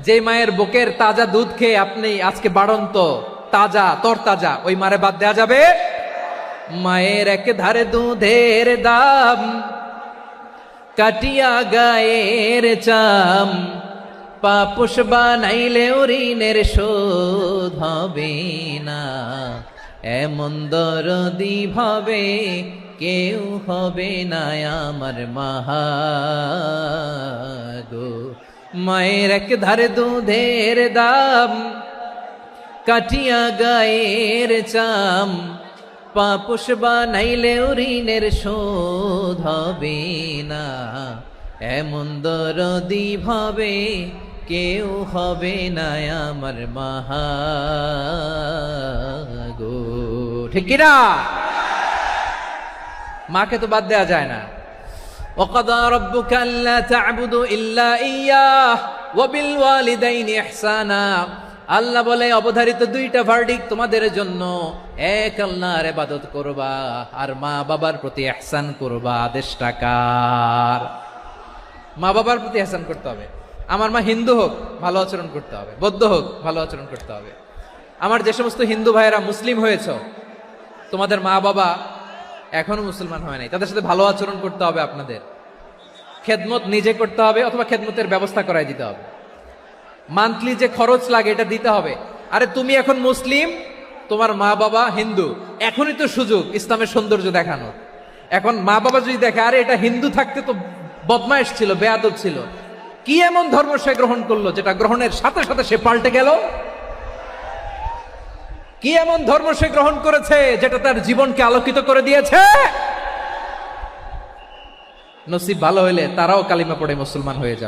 যে মায়ের বুকের তাজা দুধ খেয়ে আপনি আজকে বাড়ন্ত তাজা তরতাজা, ওই মারে বাদ দেয়া যাবে? মায়ের এক ধারে দুধের দাম, কাটিয়া গায়ের চাম, পাপুষ বানাইলে ঋণের শোধ হবে না। এমন দরদি ভাবে কেউ হবে না আমার মাহাগো। মায়ের এক ধারে দুধের দাম, কাটিয়া গায়ের চাম, পাপুষ বানাইলে ঋণের শোধ হবে না। এমন দরদি ভাবে কেউ হবে না আমার মাহাগো। ঠিক কিনা? মাকে তো বাদ দেওয়া যায় না। وَقَضَى رَبُّكَ أَلَّا تَعْبُدُوا إِلَّا إِيَّاهُ وَبِالْوَالِدَيْنِ إِحْسَانًا। আল্লাহ বলে অবধারিত দুইটা ভার্ডিক তোমাদের জন্য, এক আল্লাহর ইবাদত করবা আর মা বাবার প্রতি ইহসান করবা। আদেশটা কার? মা বাবার প্রতি ইহসান করতে হবে। আমার মা হিন্দু হোক ভালো আচরণ করতে হবে, বৌদ্ধ হোক ভালো আচরণ করতে হবে। আমার যে সমস্ত হিন্দু ভাইয়েরা মুসলিম হয়েছে, তোমাদের মা বাবা এখনো মুসলমান হয় নাই, তাদের সাথে ভালো আচরণ করতে হবে। আপনাদের খেদমত নিজে করতে হবে অথবা খেদমতের ব্যবস্থা করাই দিতে হবে। মান্থলি যে খরচ লাগে এটা দিতে হবে। আরে তুমি এখন মুসলিম, তোমার মা বাবা হিন্দু, এখনই তো সুযোগ ইসলামের সৌন্দর্য দেখানো। এখন মা বাবা যদি দেখে আরে এটা হিন্দু থাকতে তো বদমাইশ ছিল, বেয়াদব ছিল, কি এমন ধর্ম সে গ্রহণ করলো যেটা গ্রহণের সাথে সাথে সে পাল্টে গেল? কি এমন ধর্ম সে গ্রহণ করেছে যেটা তার জীবনকে আলোকিত করে দিয়েছে? নসিব ভালো হইলে তারাও কালিমা পড়ে মুসলমান হয়ে যাবে।